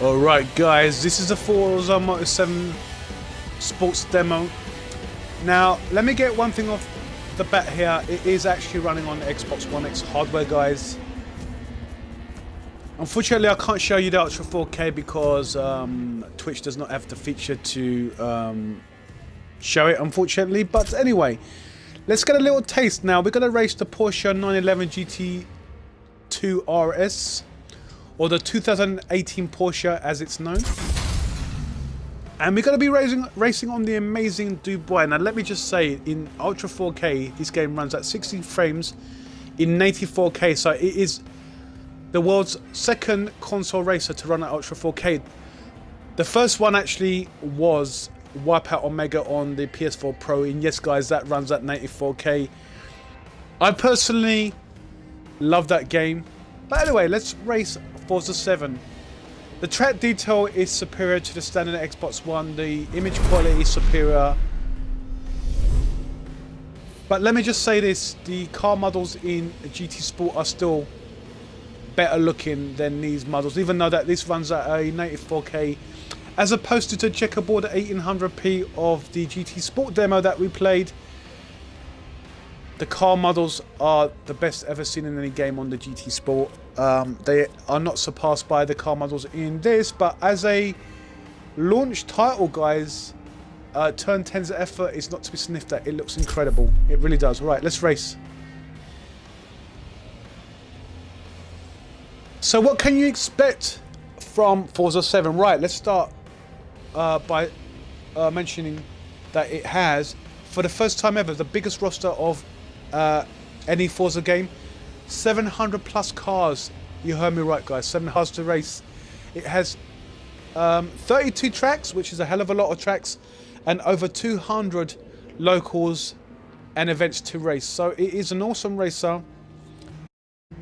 Alright guys, this is the Forza Motorsport sports demo. Now, let me get one thing off the bat here. It is actually running on Xbox One X hardware, guys. Unfortunately, I can't show you the Ultra 4K because Twitch does not have the feature to show it, unfortunately. But anyway, let's get a little taste now. We're going to race the Porsche 911 GT2RS. Or the 2018 Porsche as it's known. And we're going to be racing on the amazing Dubai. Now let me just say, in Ultra 4K, this game runs at 60 frames in 84K. So it is the world's second console racer to run at Ultra 4K. The first one actually was Wipeout Omega on the PS4 Pro. And yes guys, that runs at 94K. I personally love that game. But anyway, let's race Forza 7. The track detail is superior to the standard Xbox One. The image quality is superior. But let me just say this, the car models in GT Sport are still better looking than these models, even though that this runs at a 94K, as opposed to the checkerboard at 1800p of the GT Sport demo that we played. The car models are the best ever seen in any game on the GT Sport. They are not surpassed by the car models in this, but as a launch title, guys, Turn 10's effort is not to be sniffed at. It looks incredible. It really does. Right, let's race. So what can you expect from Forza 7? Right, let's start by mentioning that it has, for the first time ever, the biggest roster of any Forza game. 700 plus cars. You heard me right, guys. 7 cars to race. It has 32 tracks, which is a hell of a lot of tracks, and over 200 locals and events to race. So it is an awesome racer.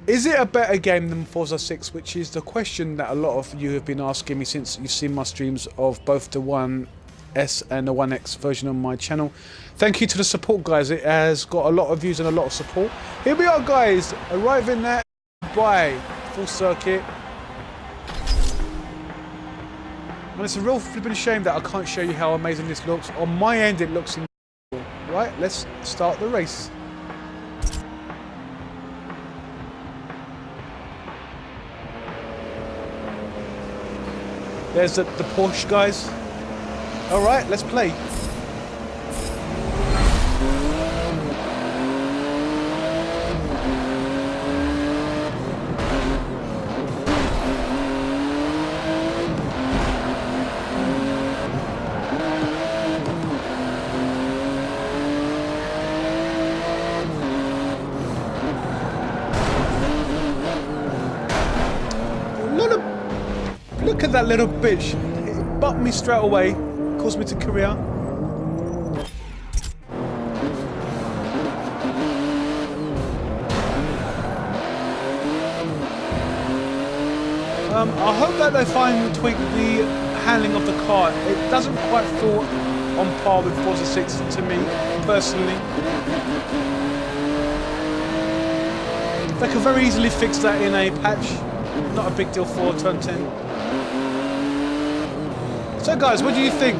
Is it a better game than Forza 6, which is the question that a lot of you have been asking me since you've seen my streams of both the 1S and the 1X version on my channel. Thank you to the support, guys. It has got a lot of views and a lot of support. Here we are, guys, arriving at Dubai full circuit. And it's a real flipping shame that I can't show you how amazing this looks. On my end, it looks incredible. Right, let's start the race. There's the Porsche, guys. All right, let's play. Look at that little bitch. It bumped me straight away. Caused me to career. I hope that they finally tweak the handling of the car. It doesn't quite fall on par with Forza 6 to me, personally. They could very easily fix that in a patch. Not a big deal for Turn 10. So guys, what do you think?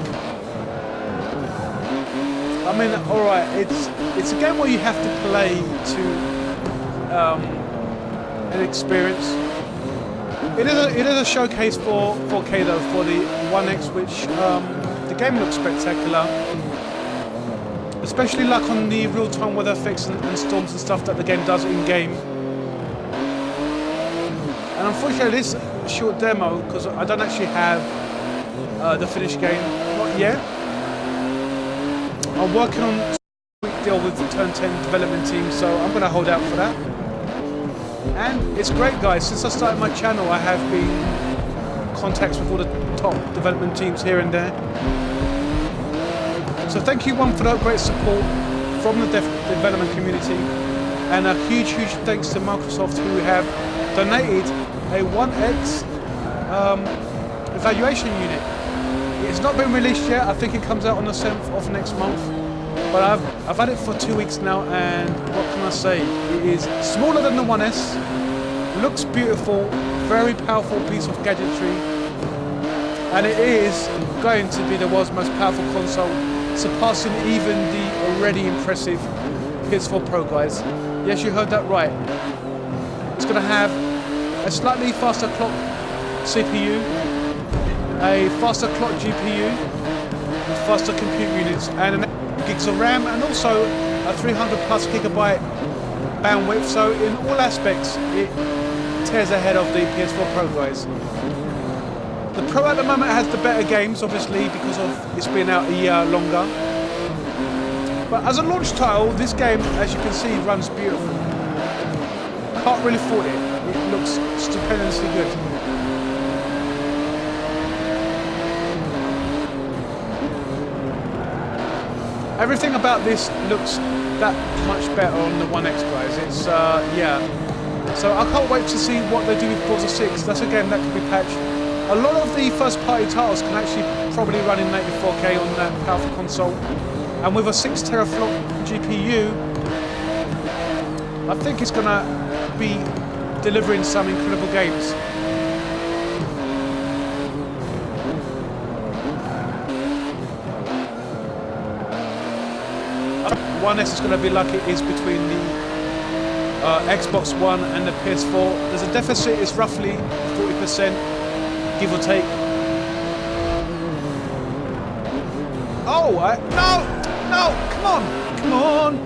I mean, alright, it's a game where you have to play to an experience. It is a showcase for 4K though, for the 1X, which the game looks spectacular. Especially like on the real-time weather effects and storms and stuff that the game does in-game. And unfortunately this is a short demo because I don't actually have the finished game, not yet. I'm working on a quick deal with the Turn 10 development team, so I'm going to hold out for that. And it's great, guys. Since I started my channel, I have been in contacts with all the top development teams here and there. So thank you, one, for that great support from the development community, and a huge thanks to Microsoft, who have donated a 1X evaluation unit. It's not been released yet. I think it comes out on the 7th of next month. But I've had it for 2 weeks now, and what can I say? It is smaller than the 1S, looks beautiful, very powerful piece of gadgetry, and it is going to be the world's most powerful console, surpassing even the already impressive PS4 Pro, guys. Yes, you heard that right. It's going to have a slightly faster clock CPU, a faster clock GPU, faster compute units, and an gigs of RAM, and also a 300 plus gigabyte bandwidth. So in all aspects, it tears ahead of the PS4 Pro, guys. The Pro at the moment has the better games, obviously, because of it's been out a year longer. But as a launch title, this game, as you can see, runs beautiful. Can't really fault it. It looks stupendously good. Everything about this looks that much better on the 1X, guys. It's, yeah. So I can't wait to see what they do with Forza 6. That's a game that can be patched. A lot of the first-party titles can actually probably run in native 4K on that powerful console. And with a 6 teraflop GPU, I think it's going to be delivering some incredible games. 1S is going to be like it is between the Xbox One and the PS4. There's a deficit, it's roughly 40%, give or take. Oh, no, come on.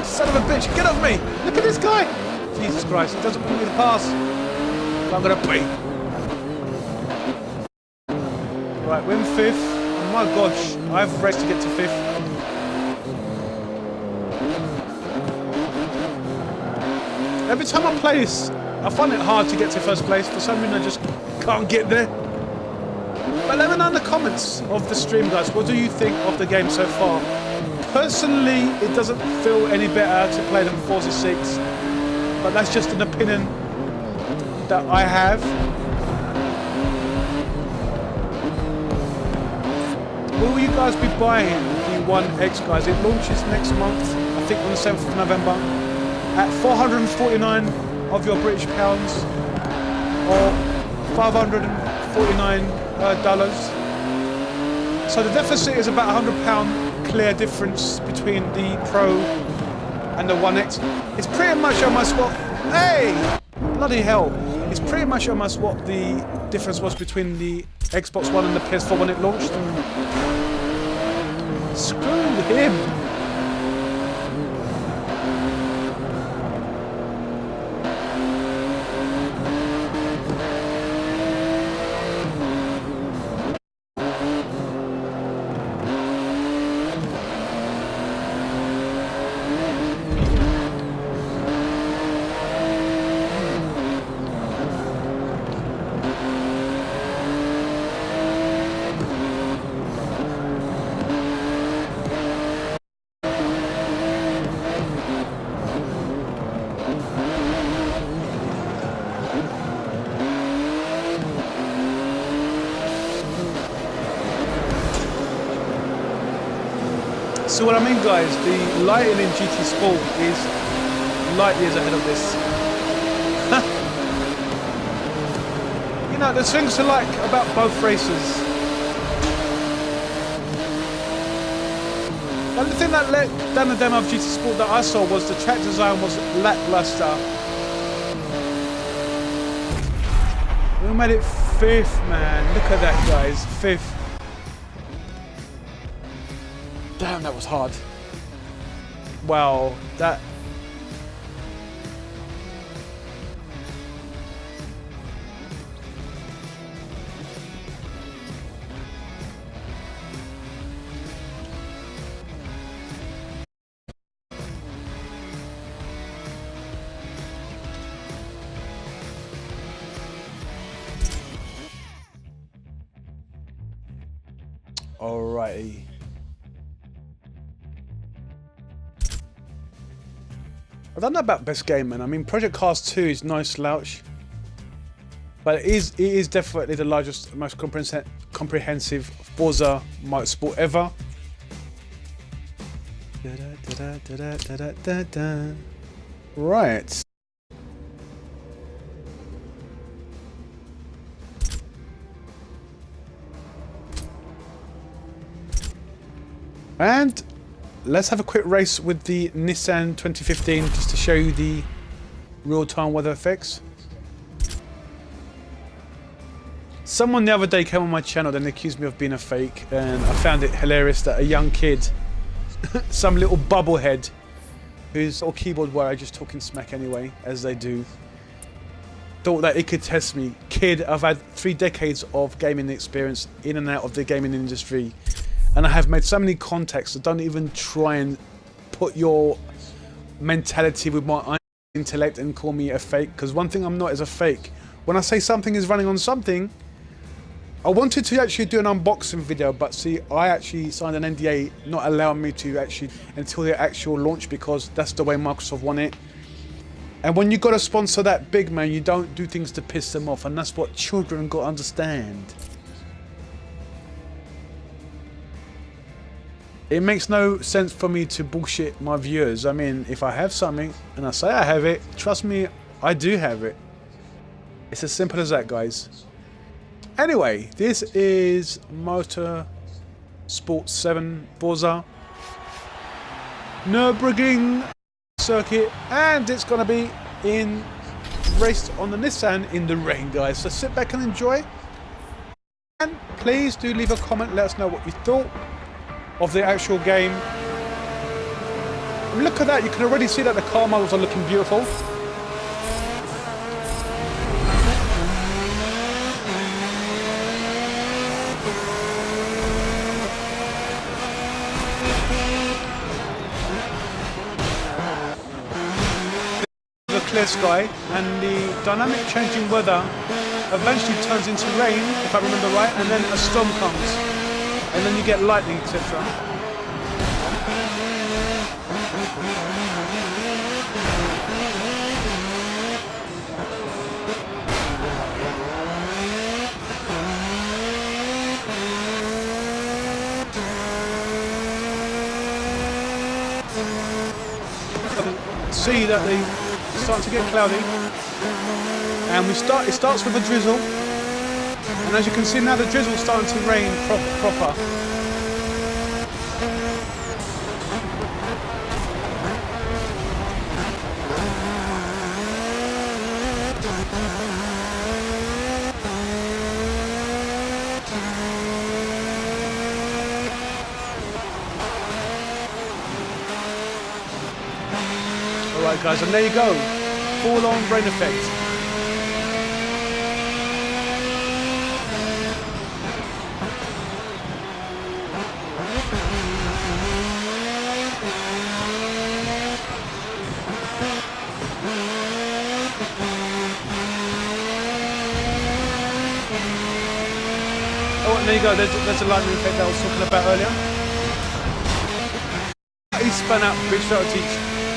Son of a bitch, get off me. Look at this guy. Jesus Christ, he doesn't want me to pass. I'm going to pee. Right, we're in 5th. Oh my gosh, I've raced to get to 5th. Every time I play this, I find it hard to get to first place. For some reason, I just can't get there. But let me know in the comments of the stream, guys. What do you think of the game so far? Personally, it doesn't feel any better to play than Forza 6. But that's just an opinion that I have. Will you guys be buying the 1X, guys? It launches next month, I think on the 7th of November. At 449 of your British pounds, or $549. So the deficit is about £100 clear difference between the Pro and the 1X. It's pretty much almost what, hey, bloody hell. It's pretty much almost what the difference was between the Xbox One and the PS4 when it launched. Screw him. So what I mean, guys, the lighting in GT Sport is light years ahead of this. You know, there's things to like about both races. The only thing that let down the demo of GT Sport that I saw was the track design was lackluster. We made it 5th, man. Look at that, guys. 5th. Damn, that was hard. Wow, that... Alrighty. I don't know about best game, man. I mean, Project Cars 2 is no slouch, but it is definitely the largest, most comprehensive Forza Motorsport ever. Right. And let's have a quick race with the Nissan 2015 just to show you the real-time weather effects. Someone the other day came on my channel and accused me of being a fake, and I found it hilarious that a young kid, some little bubblehead, who's a keyboard warrior just talking smack anyway, as they do, thought that it could test me. Kid, I've had 3 decades of gaming experience in and out of the gaming industry. And I have made so many contacts, so don't even try and put your mentality with my intellect and call me a fake. Because one thing I'm not is a fake. When I say something is running on something, I wanted to actually do an unboxing video, but see, I actually signed an NDA not allowing me to actually until the actual launch, because that's the way Microsoft want it. And when you got to sponsor that big, man, you don't do things to piss them off, and that's what children got to understand. It makes no sense for me to bullshit my viewers. I mean, if I have something and I say I have it, trust me, I do have it. It's as simple as that, guys. Anyway, this is Motorsport 7 Forza Nürburgring circuit, and it's gonna be raced on the Nissan in the rain, guys. So sit back and enjoy, and please do leave a comment. Let us know what you thought of the actual game. I mean, look at that, you can already see that the car models are looking beautiful. The clear sky and the dynamic changing weather eventually turns into rain, if I remember right, and then a storm comes. And then you get lightning, etc. See that they start to get cloudy, and it starts with a drizzle. And as you can see now, the drizzle's starting to rain proper. Alright guys, and there you go. Full-on rain effect. Oh, and there you go, there's a lightning effect that I was talking about earlier. He spun out, bitch,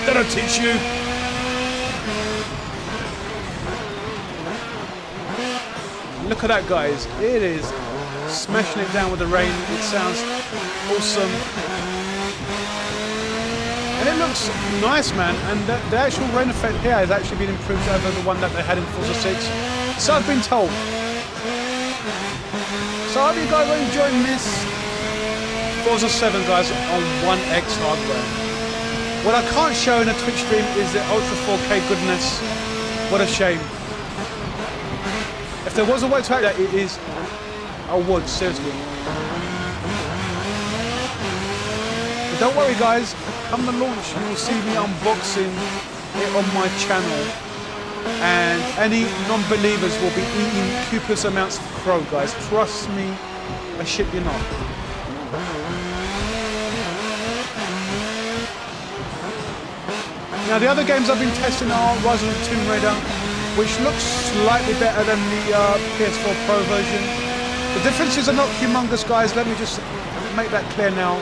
that'll teach you. Look at that, guys, it is smashing it down with the rain. It sounds awesome. And it looks nice, man, and the actual rain effect here has actually been improved over the one that they had in Forza 6. So I've been told. So I hope you guys are enjoying this Forza 7, guys, on 1X hardware. What I can't show in a Twitch stream is the Ultra 4K goodness. What a shame. If there was a way to act that, it is, I would, seriously. But don't worry, guys, come the launch, you will see me unboxing it on my channel. And any non-believers will be eating copious amounts of crow, guys. Trust me, I shit you not. Now the other games I've been testing are Rise of the Tomb Raider, which looks slightly better than the PS4 Pro version. The differences are not humongous, guys. Let me just make that clear now.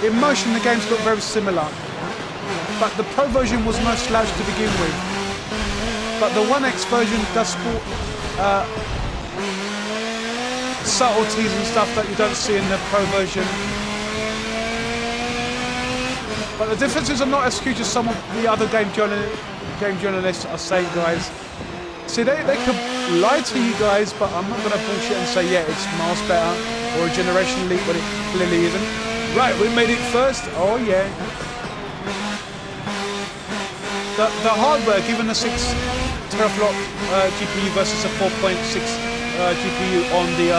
In motion, the games look very similar. but the Pro version was no slouch to begin with. But the 1X version does sport subtleties and stuff that you don't see in the Pro version. But the differences are not as huge as some of the other game journalists are saying, guys. See, they could lie to you guys, but I'm not going to bullshit and say, yeah, it's miles better or a generation leap when it clearly isn't. Right, we made it first. Oh, yeah. The hardware, given a 6 teraflop GPU versus a 4.6 GPU on the,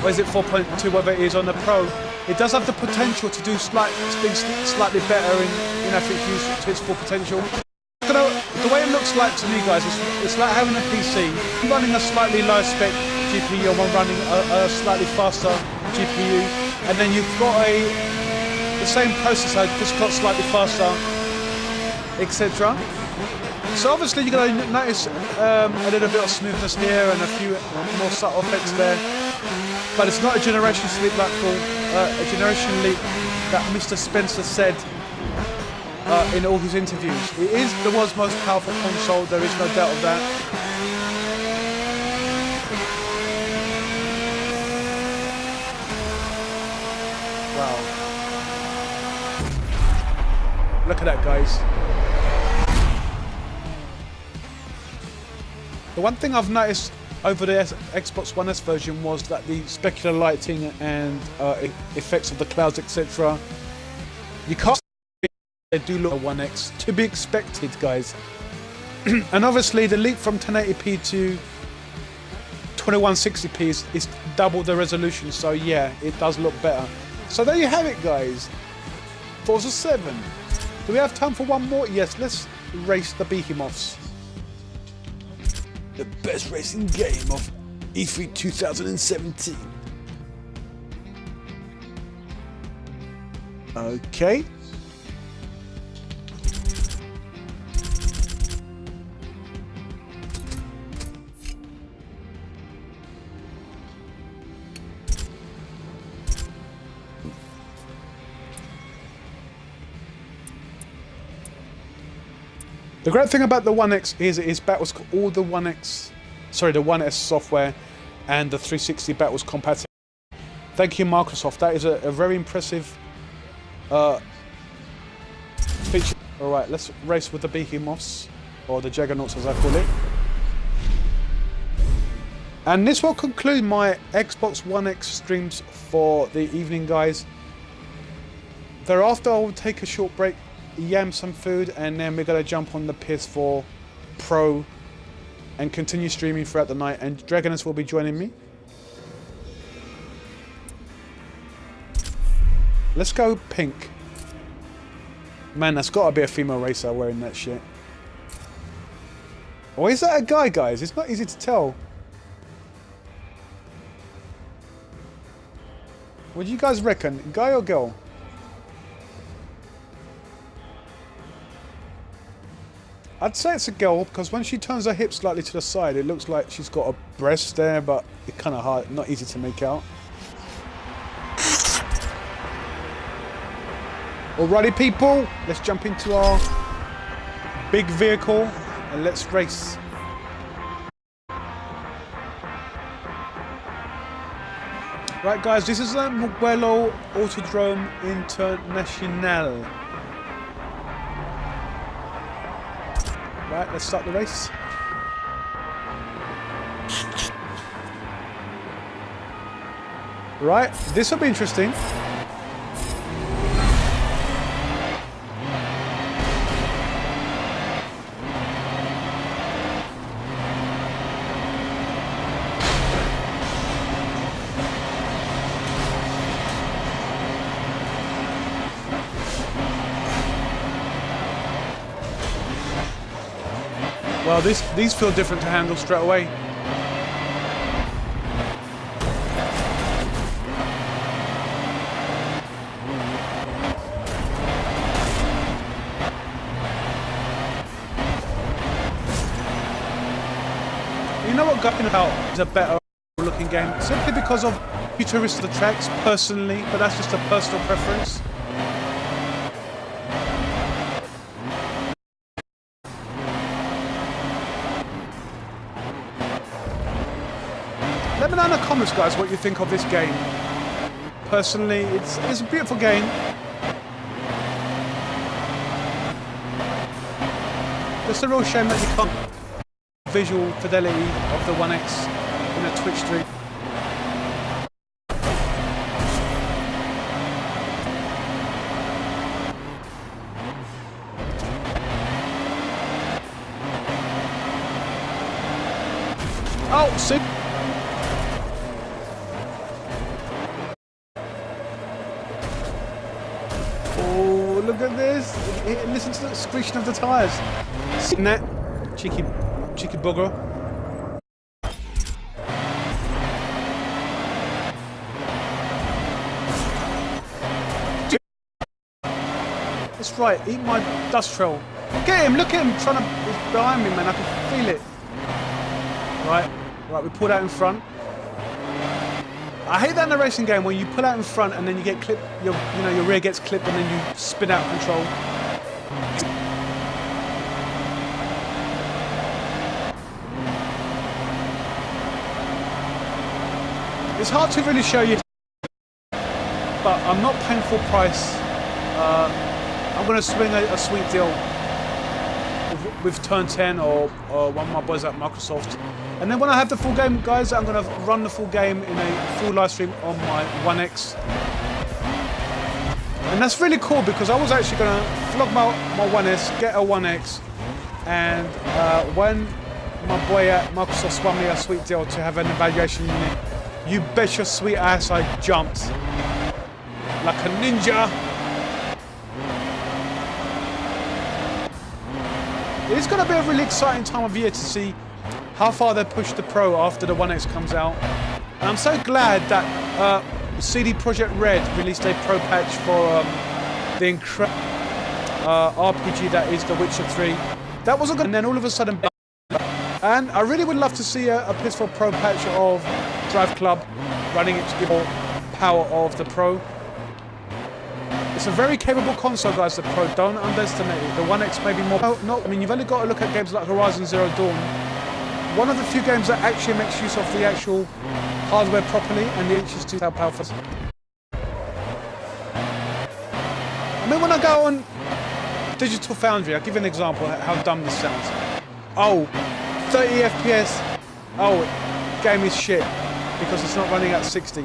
what is it, 4.2, whatever it is on the Pro, it does have the potential to do things slightly better if it's used to its full potential. The way it looks like to me, guys, it's like having a PC, running a slightly lower spec GPU and one running a slightly faster GPU, and then you've got the same processor, just got slightly faster, etc. So obviously you're going to notice a little bit of smoothness here and a few more subtle effects there, but it's not a generation leap like a generation leap that Mr. Spencer said in all his interviews. It is the world's most powerful console, there is no doubt of that. Wow. Look at that, guys. The one thing I've noticed over the Xbox One S version was that the specular lighting and effects of the clouds, etc. You can't. They do look at 1X, to be expected, guys. And obviously the leap from 1080p to 2160p is double the resolution, so yeah, it does look better. So there you have it, guys. Forza 7. Do we have time for one more? Yes, let's race the behemoths. The best racing game of E3 2017. Okay. The great thing about the 1X is it is backwards all the 1X, sorry, the 1S software and the 360 backwards compatible. Thank you, Microsoft. That is a very impressive feature. All right, let's race with the behemoths, or the juggernauts as I call it. And this will conclude my Xbox One X streams for the evening, guys. Thereafter, I will take a short break, yam some food, and then we're going to jump on the PS4 Pro and continue streaming throughout the night, and Dragonus will be joining me. Let's go pink. Man, that's got to be a female racer wearing that shit. Or is that a guy, guys? It's not easy to tell. What do you guys reckon? Guy or girl? I'd say it's a girl, because when she turns her hips slightly to the side, it looks like she's got a breast there, but it's kind of hard, not easy to make out. Alrighty, people, let's jump into our big vehicle and let's race. Right, guys, this is the Mugello Autodrome International. Right, let's start the race. Right, this will be interesting. Well, these feel different to handle straight away. You know what Going About is a better looking game? Simply because of futuristic tracks, personally, but that's just a personal preference. Let me know in the comments, guys, what you think of this game. Personally, it's a beautiful game. It's a real shame that you can't visual fidelity of the One X in a Twitch stream. Oh, see. Oh, look at this. Listen to the screeching of the tyres. Seen that? Cheeky bugger. That's right, eat my dust trail. Get him, look at him trying to, he's behind me, man, I can feel it. Right, we pulled out in front. I hate that in a racing game when you pull out in front and then you get clipped, your rear gets clipped and then you spin out of control. It's hard to really show you, but I'm not paying full price. I'm going to swing a sweet deal with Turn 10 or one of my boys at Microsoft. And then when I have the full game, guys, I'm going to run the full game in a full live stream on my One X. And that's really cool because I was actually going to flog my One S, get a One X, and when my boy at Microsoft spun me a sweet deal to have an evaluation unit, you bet your sweet ass I jumped like a ninja. It's going to be a really exciting time of year to see how far they push the Pro after the One X comes out. And I'm so glad that CD Projekt Red released a Pro patch for the incredible RPG that is The Witcher 3. That wasn't good, and then all of a sudden, and I really would love to see a PS4 Pro patch of Drive Club running it to give more power of the Pro. It's a very capable console, guys, the Pro. Don't underestimate it. The One X may be more... I mean, you've only got to look at games like Horizon Zero Dawn. One of the few games that actually makes use of the actual hardware properly, and the HS2 how powerful. I mean, when I go on Digital Foundry, I'll give you an example of how dumb this sounds. Oh, 30 FPS. Oh, game is shit because it's not running at 60.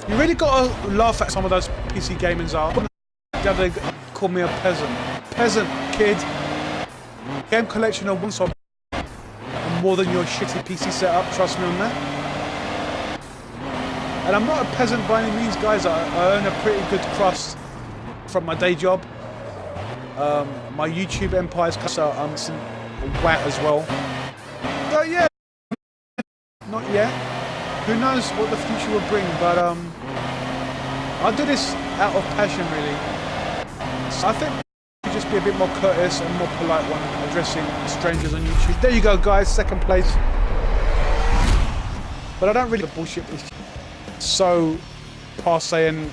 You really got to laugh at some of those PC gamers are. The other day called me a peasant. Peasant, kid. Game collection of one song more than your shitty PC setup, trust me on that. And I'm not a peasant by any means, guys. I earn a pretty good crust from my day job. My YouTube empire's cut, so I'm some whack as well. So yeah, not yet. Who knows what the future will bring, but I do this out of passion, really. So I think we should just be a bit more courteous and more polite when addressing strangers on YouTube. There you go, guys, second place. But I don't really bullshit. It's so passe and,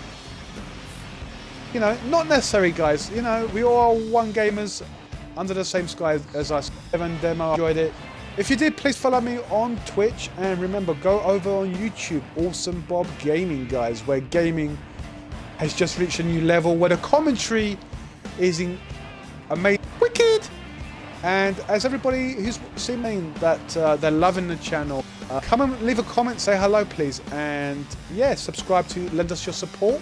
you know, not necessary, guys. You know, we all are one gamers under the same sky as us. Evan Demo enjoyed it. If you did, please follow me on Twitch, and remember, go over on YouTube, Awesome Bob Gaming, guys, where gaming has just reached a new level, where the commentary is amazing, wicked, and as everybody who's seen that they're loving the channel, come and leave a comment, say hello, please, and yeah, subscribe to lend us your support.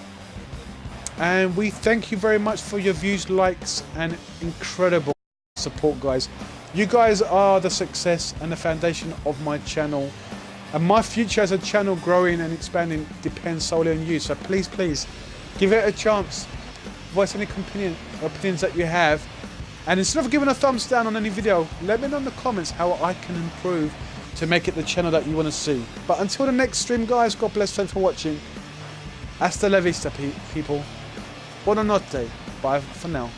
And we thank you very much for your views, likes, and incredible support, guys. You guys are the success and the foundation of my channel, and my future as a channel growing and expanding depends solely on you. So please, please give it a chance, voice any opinions that you have, and instead of giving a thumbs down on any video, let me know in the comments how I can improve to make it the channel that you want to see. But until the next stream, guys, God bless, thanks for watching. Hasta la vista, people. Buonanotte. Bye for now.